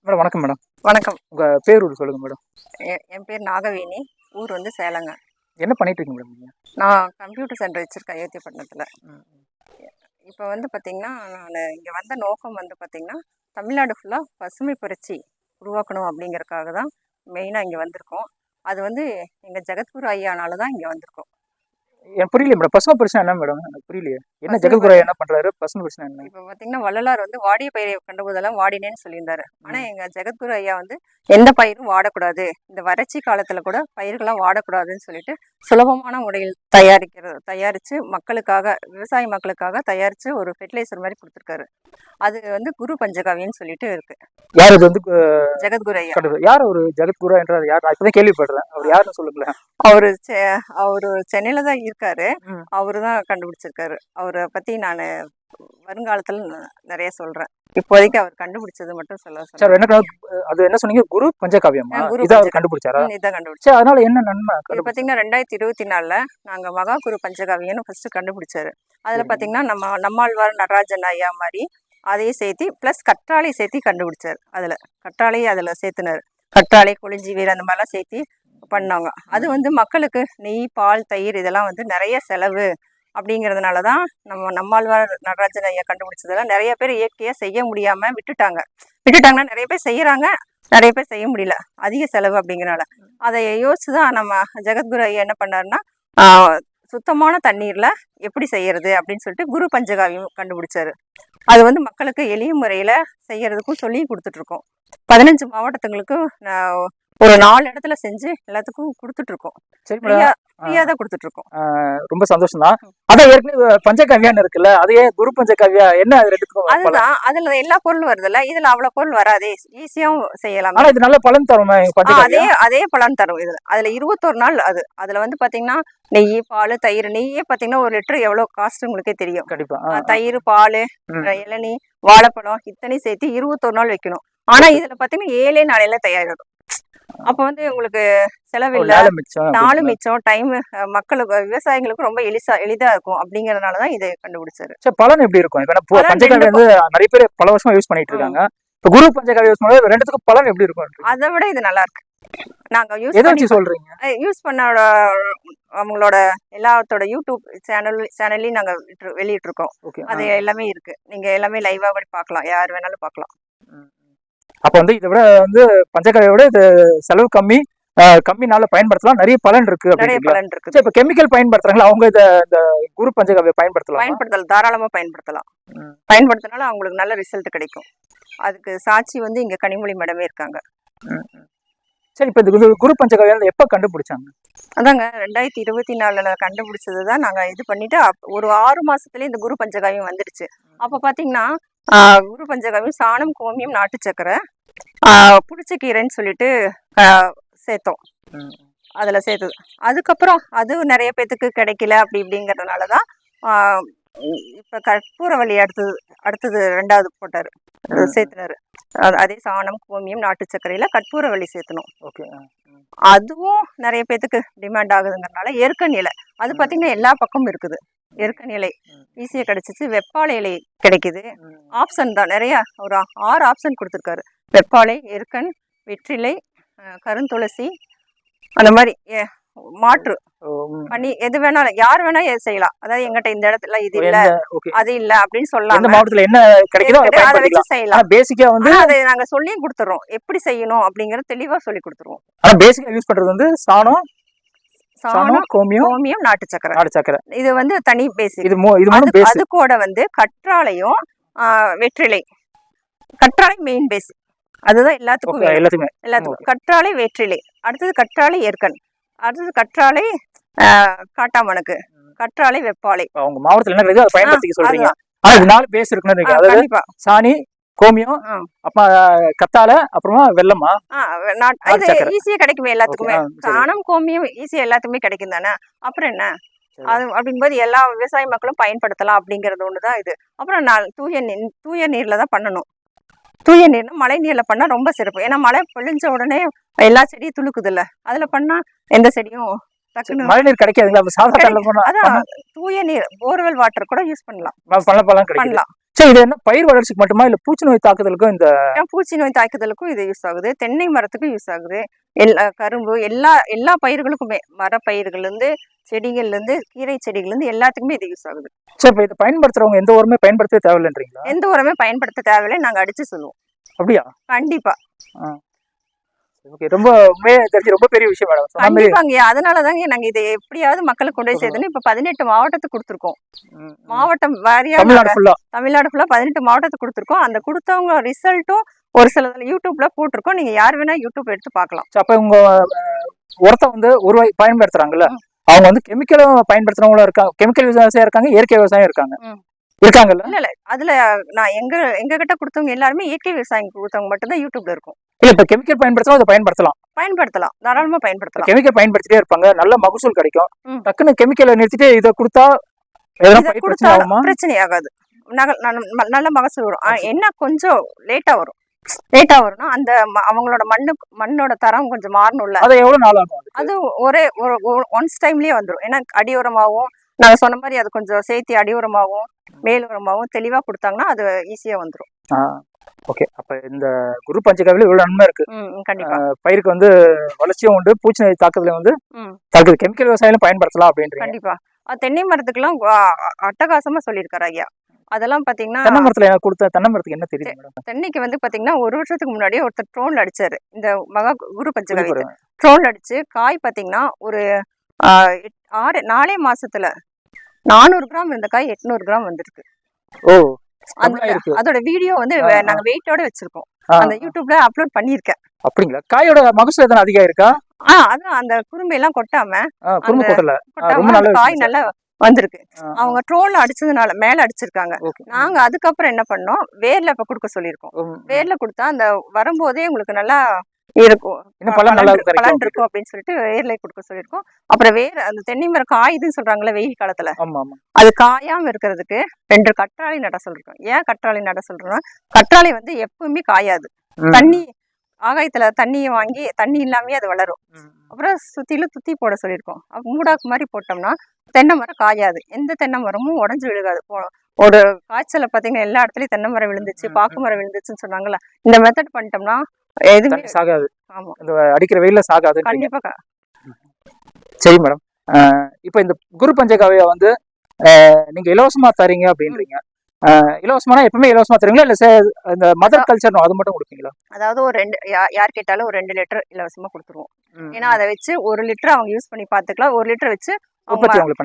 Madam வணக்கம் madam. வணக்கம். உங்கள் பேர் சொல்லுங்கள் மேடம். என் பேர் நாகவேணி. ஊர் வந்து சேலங்க. என்ன பண்ணிட்டு இருக்கீங்க மேடம் நீங்கள்? நான் கம்ப்யூட்டர் சென்டர் வச்சுருக்கேன் அயோத்தியப்பட்டினத்தில். இப்போ வந்து பார்த்திங்கன்னா, நான் இங்கே வந்த நோக்கம் வந்து பார்த்திங்கன்னா, தமிழ்நாடு ஃபுல்லாக பசுமை புரட்சி உருவாக்கணும் அப்படிங்கிறதுக்காக தான் மெயினாக இங்கே வந்திருக்கோம். அது வந்து எங்கள் ஜெகத்குரு ஐயானால தான் இங்கே வந்திருக்கோம். எனக்கு புரியல மேடம். பசுமை பிரச்சனை என்ன மேடம்? எனக்கு புரியலையே. என்ன ஜெகத்குரு என்ன பண்றாரு? பசுமை பிரச்சனை என்ன? இப்போ பார்த்தீங்கன்னா, வள்ளலார் வந்து வாடிய பயிரை கண்டபோதெல்லாம் வாடினேன்னு சொல்லியிருந்தாரு. ஆனால் எங்கள் ஜெகத்குரு ஐயா வந்து எந்த பயிரும் வாடக்கூடாது, இந்த வறட்சி காலத்தில் கூட பயிர்கள்லாம் வாடக்கூடாதுன்னு சொல்லிட்டு சுலபமான முறையில் தயாரித்து மக்களுக்காக, விவசாய மக்களுக்காக தயாரித்து ஒரு ஃபெர்டிலைசர் மாதிரி கொடுத்துருக்காரு. அது வந்து குரு பஞ்சகாவியன்னு சொல்லிட்டு இருக்கு. யார் இது வந்து? ஜெகத்குரு ஐயா. யார் ஒரு ஜெகத்குரு என்றார்? யார்? நான் இப்பதான் கேள்விப்படுறேன். அவர் யாருன்னு சொல்லுங்களேன். அவரு சென்னையில தான் இருக்காரு. அவரு தான் கண்டுபிடிச்சிருக்காரு. அவரை பத்தி நான் வருங்காலத்துல நிறைய சொல்றேன். இப்போதைக்கு அவர் கண்டுபிடிச்சது மட்டும் சொல்ல. அது என்ன சொன்னீங்க? குரு பஞ்சகாவியமா? இதை அவர் கண்டுபிடிச்சாரா? இதான் கண்டுபிடிச்சு. அதனால என்ன நன்மை? பாத்தீங்கன்னா 2024 நாங்க மகா குரு பஞ்சகாவியன்னு ஃபர்ஸ்ட் கண்டுபிடிச்சாரு. அதுல பாத்தீங்கன்னா நம்மாழ்வார் நடராஜன் ஐயா மாதிரி அதையும் சேர்த்தி பிளஸ் கற்றாழை சேர்த்தி கண்டுபிடிச்சாரு. கற்றாழையை அதுல சேர்த்துனாரு. கற்றாழை, கொளிஞ்சி வேர் அந்த மாதிரிலாம் சேர்த்தி பண்ணாங்க. அது வந்து மக்களுக்கு நெய், பால், தயிர் இதெல்லாம் வந்து நிறைய செலவு அப்படிங்கிறதுனால தான் நம்மாழ்வார் நடராஜன் ஐயா கண்டுபிடிச்சதெல்லாம் நிறைய பேர் இயற்கையாக செய்ய முடியாமல் விட்டுட்டாங்கன்னா நிறைய பேர் செய்கிறாங்க, நிறைய பேர் செய்ய முடியல, அதிக செலவு அப்படிங்கிறனால. அதை யோசிச்சு தான் நம்ம ஜெகத்குரு ஐயா என்ன பண்ணாருன்னா, சுத்தமான தண்ணீரில் எப்படி செய்யறது அப்படின்னு சொல்லிட்டு குரு பஞ்சகாவியம் கண்டுபிடிச்சாரு. அது வந்து மக்களுக்கு எளிய முறையில் செய்யறதுக்கும் சொல்லி கொடுத்துட்ருக்கோம். 15 மாவட்டத்துங்களுக்கு ஒரு 4 இடத்துல செஞ்சு எல்லாத்துக்கும் கொடுத்துட்டு இருக்கோம். ஃப்ரீயா தான் கொடுத்துட்டு இருக்கோம். ரொம்ப சந்தோஷம் தான். அதான் ஏற்கனவே பஞ்சகாவியான்னு இருக்குல்ல, அதையே குரு பஞ்சகாவியா என்ன? அதுதான், அதுல எல்லா பொருளும் வருதுல்ல, இதுல அவ்வளவு பொருள் வராதே, ஈஸியாவும் செய்யலாம். ஆனா இது நல்ல பலன் தரும். அதே பலன் தரும். அதுல 21 நாள் அதுல வந்து பாத்தீங்கன்னா நெய், பால், தயிர். நெய்யே பாத்தீங்கன்னா 1 லிட்டர் எவ்வளவு காஸ்ட் உங்களுக்கே தெரியும். கண்டிப்பா. தயிர், பால், இளநீ, வாழைப்பழம் இத்தனை சேர்த்து 21 நாள் வைக்கணும். ஆனா இதுல பாத்தீங்கன்னா 7 நாளையில தயாரிடும். அப்ப வந்து உங்களுக்கு செலவில்லை, நாளும் மிச்சம், டைம் மக்களுக்கு, விவசாயிகளுக்கு ரொம்ப எளிதா இருக்கும். அப்படிங்கறதுனாலதான் இதை கண்டுபிடிச்சாரு. பலன் எப்படி இருக்கும்? பஞ்சகாவியம் வந்து நிறைய பேர் பல வருஷமா யூஸ் பண்ணிட்டு இருக்காங்க. இப்ப குரு பஞ்சகாவியம் யூஸ் பண்ண ரெண்டுத்துக்கும் பலன் எப்படி இருக்கும்? அதை விட இது நல்லா இருக்கு. நாங்க யூஸ் பண்ண அவங்களோட எல்லாத்தோட யூடியூப் சேனல்லையும் நாங்க வெளியிட்டு இருக்கோம். அது எல்லாமே இருக்கு. நீங்க எல்லாமே லைவா கூட பாக்கலாம், யார் வேணாலும் பாக்கலாம். அப்ப வந்து இதை விட வந்து பஞ்சகாவியை விட இது செலவு கம்மி நாள பயன்படுத்தலாம், நிறைய பலன் இருக்கு. இப்ப கெமிக்கல் பயன்படுத்துறாங்களா அவங்க? இந்த குரு பஞ்சகாவியை பயன்படுத்தலாம், தாராளமா பயன்படுத்தினால அவங்களுக்கு நல்ல ரிசல்ட் கிடைக்கும். அதுக்கு சாட்சி வந்து இங்க கனிமொழி மேடமே இருக்காங்க. சரி, இப்ப இந்த குரு பஞ்சகாவியம் எப்ப கண்டுபிடிச்சாங்க? அதாங்க 2024 கண்டுபிடிச்சதுதான். நாங்க இது பண்ணிட்டு ஒரு 6 மாசத்துலயே இந்த குரு பஞ்சகாவியம் வந்துடுச்சு. அப்ப பாத்தீங்கன்னா குரு பஞ்சகாவியம் சாணம், கோமியம், நாட்டு சக்கரை, புடிச்சக்கீரைன்னு சொல்லிட்டு சேர்த்தோம். அதுல சேர்த்தது. அதுக்கப்புறம் அது நிறைய பேத்துக்கு கிடைக்கல இப்படிங்கிறதுனாலதான் இப்ப கற்பூரவள்ளி அடுத்தது 2வது போட்டாரு, சேர்த்துனாரு. அதே சாணம், கோமியம், நாட்டு சர்க்கரையில கற்பூரவள்ளி சேர்த்தணும். அதுவும் நிறைய பேத்துக்கு டிமாண்ட் ஆகுதுங்கிறதுனால எருக்கன் இலை, அது பாத்தீங்கன்னா எல்லா பக்கமும் இருக்குது. எருக்கன் இலை ஈஸியா கிடைச்சிச்சு. வெப்பாலை இலை கிடைக்குது. ஆப்ஷன் தான் நிறைய, ஒரு 6 ஆப்ஷன் கொடுத்துருக்காரு. வெப்பாலை, எருக்கன், வெற்றிலை, கருந்துளசி, அந்த மாதிரி மாற்று பண்ணி எது வேணாலும் யார் வேணா செய்யலாம். அதாவது எங்கிட்ட இந்த இடத்துல இது இல்ல, அது இல்ல அப்படின்னு சொல்லலாம். மாவட்டத்துல என்ன கிடைக்குதோ அதை வச்சு செய்யலாம். பேசிக்கா வந்து அதை நாங்க சொல்லியும் கொடுத்துறோம், எப்படி செய்யணும் அப்படிங்கறது தெளிவா சொல்லி கொடுத்துருவோம். ஆனா பேசிக்கா யூஸ் பண்றது வந்து சாணம், கோமியம், நாட்டு சக்கரை. இது வந்து தனி பேசிக். அது கூட வந்து கற்றாழையும் வெற்றிலை. கற்றாழை மெயின் பேசிக். அதுதான் எல்லாத்துக்கும். கற்றாழை, வெற்றிலை, அடுத்தது கற்றாழை, எருக்கன், அடுத்தது கற்றாழை, காட்டாமணக்கு, கற்றாழை, வெப்பாலை. அவங்க மாவட்டத்துல என்ன கிடைக்குதோ அதை பயன்படுத்திக்க சொல்றீங்க. ஆனா இது 4 பேஸ் இருக்குன்னு. அதாவது சாணி, கோமியம், அப்புறமா கத்தாழை, அப்புறமா வெல்லமா, ஈஸியா கிடைக்குமே எல்லாத்துக்குமே. சாணம், கோமியம் ஈஸியா எல்லாத்துக்குமே கிடைக்கும் தானே. அப்புறம் என்ன அது அப்படிங்கும்போது எல்லா விவசாய மக்களும் பயன்படுத்தலாம் அப்படிங்கறது ஒண்ணுதான் இது. அப்புறம் தூய நீர்ல தான் பண்ணணும். தூய நீர்னா மழை நீர்ல பண்ணா ரொம்ப சிறப்பு. ஏன்னா மழை பொழிஞ்ச உடனே எல்லா செடியும் துளுக்குது இல்ல, அதுல பண்ணா எந்த செடியும் டக்குன்னு மழை நீர் கிடைக்காதுங்களா? அதான் தூய நீர், போர்வெல் வாட்டர் கூட யூஸ் பண்ணலாம். சரி, இது என்ன பயிர் வளர்ச்சிக்கு மட்டுமா இல்ல பூச்சி நோய் தாக்குதலுக்கும் இந்த பூச்சி நோய் தாக்குதலுக்கும் இது யூஸ் ஆகுது, தென்னை மரத்துக்கும் யூஸ் ஆகுது, கரும்பு எல்லா பயிர்களுக்குமே, மரப்பயிர்கள்ல இருந்து செடிகள்ல இருந்து கீரை செடிகள்ல இருந்து எல்லாத்துக்குமே இது யூஸ் ஆகுது. சரி, இப்ப இதை பயன்படுத்துறவங்க எந்த உரமே பயன்படுத்தவே தேவையில்லைன்றீங்களா? எந்த உரமே பயன்படுத்த தேவையில்லை, நாங்க அடிச்சு சொல்லுவோம். அப்படியா? கண்டிப்பா. ஓகே, ரொம்ப உண்மையே தெரிஞ்சு ரொம்ப பெரிய விஷயம் மேடம். கண்டிப்பாங்க. அதனாலதாங்க நாங்க இதை எப்படியாவது மக்களுக்கு கொண்டு போய் சேர்த்தோம். இப்ப 18 மாவட்டத்துக்கு கொடுத்துருக்கோம். மாவட்டம் வாரியா தமிழ்நாடு ஃபுல்லா 18 மாவட்டத்துக்கு கொடுத்துருக்கோம். அந்த கொடுத்தவங்க ரிசல்ட்டும் ஒரு சில யூடியூப்ல போட்டிருக்கோம். நீங்க யார் வேணா யூடியூப் எடுத்து பார்க்கலாம். அப்ப உங்க உரத்தை வந்து பயன்படுத்துறாங்கல்ல, அவங்க வந்து கெமிக்கலும் பயன்படுத்துறவங்களும் இருக்காங்க, கெமிக்கல் விவசாயம் இருக்காங்க, இயற்கை விவசாயம் இருக்காங்கல்ல. இல்ல அதுல நான் எங்க கிட்ட கொடுத்தவங்க எல்லாருமே இயற்கை விவசாயம் கொடுத்தவங்க மட்டும்தான் யூடியூப்ல இருக்கும். இல்ல, இப்ப கெமிக்கல் பயன்படுத்தலாம், அதை பயன்படுத்தலாம், தாராளமா பயன்படுத்தலாம். கெமிக்கல் பயன்படுத்திட்டே இருப்பாங்க, நல்ல மகசூல் கிடைக்கும். டக்குன்னு கெமிக்கலை நிறுத்திட்டு இதை கொடுத்தா பிரச்சனை ஆகாது, நல்ல மகசூல் வரும். என்ன கொஞ்சம் லேட்டா வரும்னா அந்த அவங்களோட மண்ணோட தரம் கொஞ்சம் மாறணும்ல. அது எவ்வளவு நாள் ஆகும்? அது ஒரே ஒன்ஸ் டைம்லயே வந்துடும். ஏன்னா அடி உரமாவும் நாங்க சொன்ன மாதிரி அது கொஞ்சம் சேர்த்து அடி உரமாவும் மேல் உரமாவும் தெளிவா கொடுத்தாங்கன்னா அது ஈஸியா வந்துடும். ஓகே, அப்ப இந்த குரு பஞ்சகாவில இவ்வளவு நன்மை இருக்கு. கண்டிப்பா பயிருக்கு வந்து வளர்ச்சியும் உண்டு, பூச்சி நோய் தாக்குதல வந்து தாக்குது, கெமிக்கல் விவசாயம் பயன்படுத்தலாம் அப்படின்றீங்க. கண்டிப்பா. தென்னை மரத்துக்குலாம் அட்டகாசமா சொல்லியிருக்காரு ஐயா. அதெல்லாம் பாத்தீங்கன்னா தென்னை மரத்துல கொடுத்த தென்னை மரத்துக்கு என்ன தெரியும் மேடம்? தென்னைக்கு வந்து பாத்தீங்கன்னா ஒரு வருஷத்துக்கு முன்னாடி ஒருத்தர் ட்ரோன்ல அடிச்சாரு. இந்த குரு பஞ்சகாவி ட்ரோன்ல அடிச்சு காய் பாத்தீங்கன்னா ஒரு 4 மாசத்துல 400 கிராம் இருந்த காய் 800 கிராம் வந்திருக்கு. அதோட வீடியோ வந்து நாங்க வெயிட்டோட வச்சிருக்கோம், அந்த யூடியூப்ல அப்லோட் பண்ணிருக்கேன். அப்படிங்களா? காயோட மகசூல் எதனா அதிகம் இருக்கா? அதான் அந்த குறும்பு எல்லாம் கொட்டாம காய் நல்லா வந்திருக்கு. அவங்க ட்ரோன்ல அடிச்சதுனால மேல அடிச்சிருக்காங்க. நாங்க அதுக்கப்புறம் என்ன பண்ணோம், வேர்ல இப்ப கொடுக்க சொல்லியிருக்கோம். வேர்ல கொடுத்தா அந்த வரும்போதே உங்களுக்கு நல்லா இருக்கும், பலன் இருக்கும் அப்படின்னு சொல்லிட்டு வேர்ல கொடுக்க சொல்லியிருக்கோம். அப்புறம் அந்த தென்னை மரம் காயுதுன்னு சொல்றாங்கல்ல வெயில் காலத்துல, அது காயாம இருக்கிறதுக்கு 2 கற்றாழை நட சொல்றோம். ஏன் கற்றாழை நட சொல்றோம்னா, கற்றாழை வந்து எப்பவுமே காயாது, தண்ணி ஆகாயத்துல தண்ணியை வாங்கி தண்ணி இல்லாமயே அது வளரும். அப்புறம் சுத்திலும் துத்தி போட சொல்லியிருக்கோம். மூடாக்கு மாதிரி போட்டோம்னா தென்னை மரம் காயாது, எந்த தென்னை மரமும் உடஞ்சு விழுகாது. ஒரு காய்ச்சல பாத்தீங்கன்னா எல்லா இடத்துலயும் தென்னை மரம் விழுந்துச்சு, பாக்கு மரம் விழுந்துச்சுன்னு சொன்னாங்கல்ல, இந்த மெத்தட் பண்ணிட்டோம்னா எதுவுமே சாகாது. ஆமா, இந்த அடிக்கிற வெயில சாகாது. கண்டிப்பா. சரி மேடம், இப்ப இந்த குரு பஞ்சகாவியா வந்து நீங்க இலவசமா தரீங்க அப்படின்றீங்க. இலவசமான எப்பவுமே இலவசமா தருவீங்களா, இல்ல இந்த மதர் கல்ச்சர் அது மட்டும் கொடுப்பீங்களா? அதாவது ஒரு 2 யார் கேட்டாலும் ஒரு 2 லிட்டர் இலவசமா கொடுத்துருவோம். ஏன்னா அதை வச்சு 1 லிட்டர் அவங்க யூஸ் பண்ணி பாத்துக்கலாம், 1 லிட்டர் வச்சு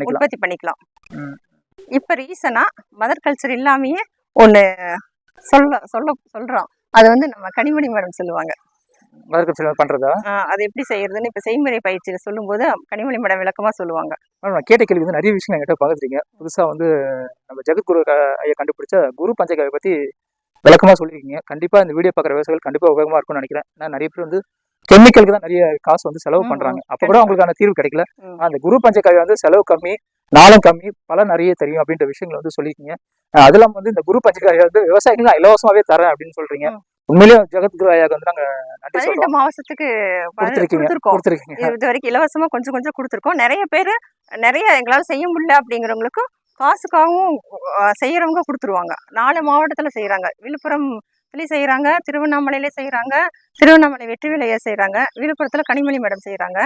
உற்பத்தி பண்ணிக்கலாம். இப்ப ரீசனா மதர் கல்ச்சர் இல்லாமயே ஒண்ணு சொல்றோம், அது வந்து நம்ம கனிமணி மேடம் சொல்லுவாங்க. மதர் கல்ச்சர் பண்றதா? அது எப்படி செய்யறதுன்னு இப்ப செய்முறை பயிற்சியில சொல்லும் போது கனிமணி மேடம் விளக்கமா சொல்லுவாங்க. நான் கேட்ட கேள்வி வந்து நிறைய விஷயம் என்கிட்ட பகிர்ந்தீங்க. புதுசா வந்து நம்ம ஜெகத்குரு ஐயா கண்டுபிடிச்ச குரு பஞ்சகாவை பத்தி விளக்கமா சொல்லியிருக்கீங்க. கண்டிப்பா இந்த வீடியோ பார்க்குற விவசாயிகள் கண்டிப்பா உபயோகமா இருக்கும்னு நினைக்கிறேன். நான் நிறைய பேர் வந்து கெமிக்கலுக்கு தான் நிறைய காசு வந்து செலவு பண்றாங்க, அப்ப கூட அவங்களுக்கான தீர்வு கிடைக்கல. அந்த குரு பஞ்சகாவி வந்து செலவு கம்மி, நாளும் கம்மி, பலன் நிறைய தெரியும் அப்படின்ற விஷயங்களை வந்து சொல்லியிருக்கீங்க. அதெல்லாம் வந்து இந்த குரு பஞ்சகாவி வந்து விவசாயிகள் நான் இலவசமா தரேன் அப்படின்னு சொல்றீங்க. உண்மையிலேயே ஜெகத்குரு ஐயாக்கு வந்து நாங்க நன்றி சொல்றோம். 18 மாசத்துக்கு கொடுத்துருக்கோம். இது வரைக்கும் இலவசமா கொஞ்சம் கொஞ்சம் கொடுத்துருக்கோம். நிறைய பேரு எங்களால செய்ய முடியல அப்படிங்கிறவங்களுக்கு காசுக்காகவும் செய்யறவங்க கொடுத்துருவாங்க. 4 மாவட்டத்துல செய்யறாங்க, விழுப்புரம்லயும் செய்யறாங்க, திருவண்ணாமலையில செய்யறாங்க, திருவண்ணாமலை வெற்றிவேல் ஐயா செய்யறாங்க, விழுப்புரத்துல கனிமொழி மேடம் செய்யறாங்க,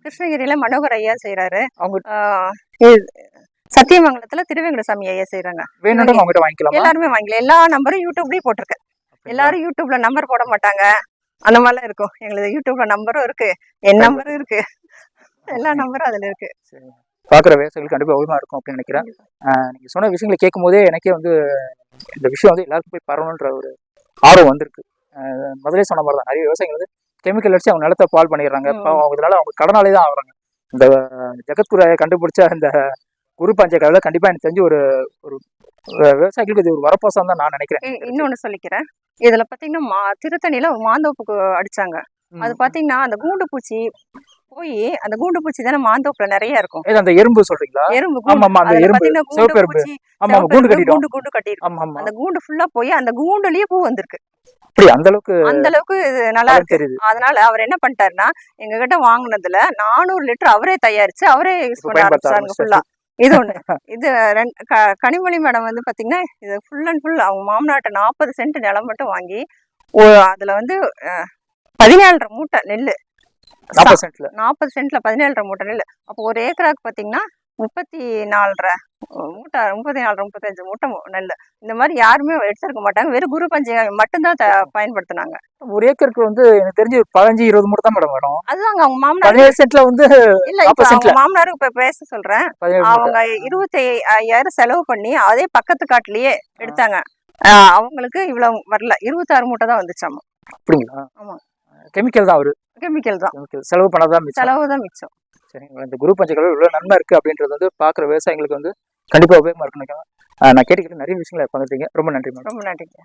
கிருஷ்ணகிரியில மனோகர் ஐயா செய்யறாரு, சத்தியமங்கலத்துல திருவேங்கடசாமி ஐயா செய்யறாங்க. எல்லாருமே வாங்கிக்கலாம். எல்லா நம்பரும் யூடியூப்லயும் போட்டிருக்கேன். எல்லாரும் யூடியூப்ல நம்பர் போட மாட்டாங்க, அந்த மாதிரிலாம் இருக்கும். எங்களுக்கு யூடியூப்ல நம்பரும் இருக்கு, என் நம்பரும் இருக்கு, எல்லா நம்பரும் அதுல இருக்கு. பாக்குற விவசாயிகள் கண்டிப்பா உபயோகமா இருக்கும் அப்படின்னு நினைக்கிறேன். நீங்க சொன்ன விஷயங்களை கேட்கும் போதே எனக்கே வந்து இந்த விஷயம் வந்து எல்லாருக்கும் போய் பரவணுன்ற ஒரு ஆர்வம் வந்திருக்கு. முதலே சொன்ன மாதிரி தான் நிறைய விவசாயிகள் வந்து கெமிக்கல் அடிச்சு அவங்க நிலத்தை பால் பண்ணிடுறாங்க. இதனால அவங்க கடனாலே தான் ஆகுறாங்க. இந்த ஜெகத்குரு கண்டுபிடிச்ச இந்த குரு பஞ்சகாவில கண்டிப்பா எனக்கு தெரிஞ்சு ஒரு விவசாயிகளுக்கு இது ஒரு வரப்போசம் தான் நான் நினைக்கிறேன். இன்னொன்னு சொல்லிக்கிறேன், இதுல பாத்தீங்கன்னா திருத்தணியில ஒரு மாந்தோப்புக்கு அடிச்சாங்க. அது பாத்தீங்கன்னா அந்த கூண்டு பூச்சி போய், அந்த கூண்டு பூச்சி தானே மாந்தோப்புல நிறைய இருக்கும். அந்த எறும்பு சொல்றீங்களா? எறும்பு கூண்டு கட்டிருக்கும். அந்த கூண்டு ஃபுல்லா போய் அந்த கூண்டுலயே பூ வந்திருக்கு. அந்த அளவுக்கு நல்லா தெரியுது. அதனால அவர் என்ன பண்ணிட்டாருன்னா, எங்க கிட்ட வாங்கினதுல 400 லிட்டர் அவரே தயாரிச்சு அவரே யூஸ் பண்ண ஆரம்பிச்சாங்க ஃபுல்லா. இது ஒண்ணு. இது கனிமொழி மேடம் வந்து பாத்தீங்கன்னா இது ஃபுல் அண்ட் ஃபுல் அவங்க மாமனாட்ட 40 சென்ட் நிலம் மட்டும் வாங்கி அதுல வந்து 17.5 மூட்டை நெல்லு. 40 சென்ட்ல 17.5 மூட்டை நெல். அப்போ ஒரு ஏக்கராக்கு பாத்தீங்கன்னா 34.5 மூட்டை, 34-35 மூட்டை நெல். இந்த மாதிரி யாருமே எடுத்திருக்க மாட்டாங்க. வெறும் குரு பஞ்சகாவியம் மட்டும்தான் பயன்படுத்தினாங்க. ஒரு ஏக்கருக்கு வந்து எனக்கு தெரிஞ்சு 15-20 மூட்டை தான் மேடம் வரும். அதுதாங்க அவங்க மாமனார் 17 சென்ட்ல வந்து இல்ல, இப்ப அவங்க மாமனாருக்கு இப்ப பேச சொல்றேன். அவங்க 25,000 செலவு பண்ணி அதே பக்கத்து காட்டுலயே எடுத்தாங்க. அவங்களுக்கு இவ்வளவு வரல, 26 மூட்டை தான் வந்துச்சாமா. அப்படிங்களா? ஆமா, கெமிக்கல் தான். கெமிக்கல் தான். செலவு பண்ணாதான் மிச்சம். சரிங்களா? இந்த குரு பஞ்சகாவியம் இவ்வளவு நன்மை இருக்கு அப்படின்றது வந்து பாக்குற விவசாயிகளுக்கு வந்து கண்டிப்பா உபயோகமா இருக்குன்னு நான் கேட்டுக்கிட்டு நிறைய விஷயங்களை பகிர்ந்தீங்க. ரொம்ப நன்றி மேடம். ரொம்ப நன்றிங்க.